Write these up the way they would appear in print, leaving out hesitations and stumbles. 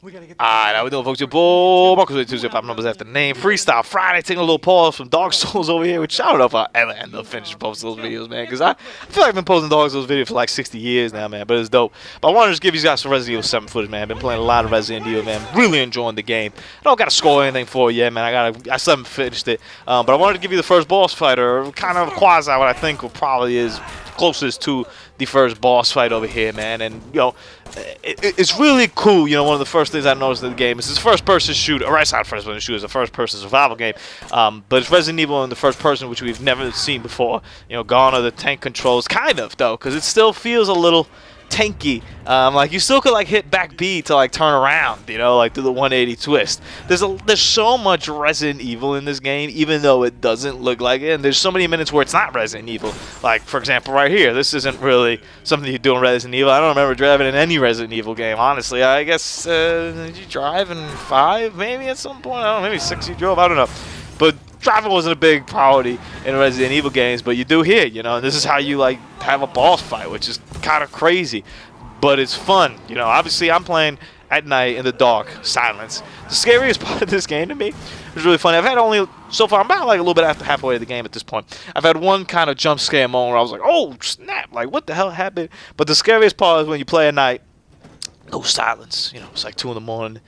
Alright, how we doing, folks? Your boy Marcus with Tuesday, 5 numbers after the name. Freestyle Friday, taking a little pause from Dark Souls over here, which I don't know if I'll ever end up finishing posting those videos, man, because I feel like I've been posting Dark Souls videos for like 60 years now, man, but it's dope. But I wanted to just give you guys some Resident Evil 7 footage, man. I've been playing a lot of Resident Evil, man. Really enjoying the game. I don't got to score anything for it yet, man. I still haven't finished it. But I wanted to give you the first boss fight, or kind of quasi what I think probably is closest to the first boss fight over here, man. And you know, it's really cool. You know, one of the first things I noticed in the game is it's a first-person shooter. Or it's not first-person shooter; it's a first-person survival game. But it's Resident Evil in the first person, which we've never seen before. You know, gone are the tank controls, kind of though, because it still feels a little tanky. Like you still could like hit back B to like turn around, you know, like do the 180 twist. There's so much Resident Evil in this game, even though it doesn't look like it. And there's so many minutes where it's not Resident Evil. Like for example, right here, this isn't really something you do in Resident Evil. I don't remember driving in any Resident Evil game, honestly. I guess did you drive in 5 maybe at some point? I don't know, maybe 6 you drove. I don't know, but driving wasn't a big priority in Resident Evil games, but you do here, you know. And this is how you like have a boss fight, which is kind of crazy, but it's fun, you know. Obviously, I'm playing at night in the dark, silence. The scariest part of this game to me was really funny. I've had only so far, I'm about like a little bit after halfway of the game at this point. I've had one kind of jump scare moment where I was like, "Oh snap!" Like what the hell happened? But the scariest part is when you play at night, no silence. You know, it's like 2 in the morning,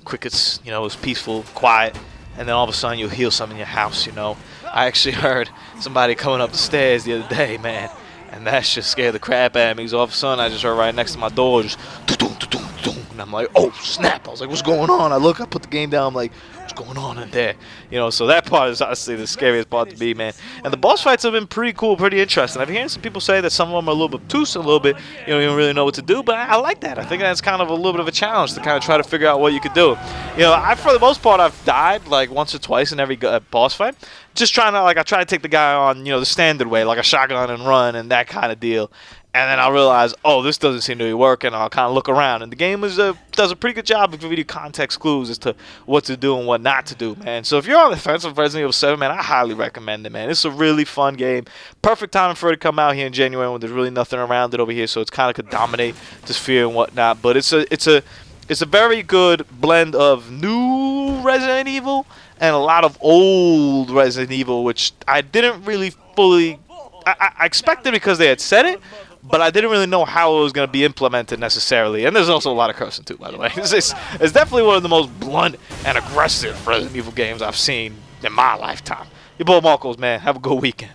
crickets. You know, it's peaceful, quiet. And then all of a sudden you'll hear something in your house, you know. I actually heard somebody coming up the stairs the other day, man. And that just scared the crap out of me. Because all of a sudden I just heard right next to my door just doo-doo, doo-doo, doo-doo. And I'm like, oh snap. I was like, what's going on? I put the game down, I'm like, what's going on in there? You know, so that part is honestly the scariest part to be, man. And the boss fights have been pretty cool, pretty interesting. I've been hearing some people say that some of them are a little bit obtuse, a little bit, you know, you don't really know what to do, but I like that. I think that's kind of a little bit of a challenge to kind of try to figure out what you could do. You know, for the most part, I've died like once or twice in every boss fight. Just trying to, like, I try to take the guy on, you know, the standard way, like a shotgun and run and that kind of deal. And then I'll realize, oh, this doesn't seem to be working. I'll kind of look around. And the game does a pretty good job of giving you context clues as to what to do and what not to do, man. So if you're on the fence of Resident Evil 7, man, I highly recommend it, man. It's a really fun game. Perfect timing for it to come out here in January when there's really nothing around it over here. So it's kind of could dominate this fear and whatnot. But it's a very good blend of new Resident Evil and a lot of old Resident Evil, which I didn't really fully... I expected because they had said it, but I didn't really know how it was going to be implemented necessarily. And there's also a lot of cursing too, by the way. It's definitely one of the most blunt and aggressive Resident Evil games I've seen in my lifetime. Your boy Marcos, man. Have a good weekend.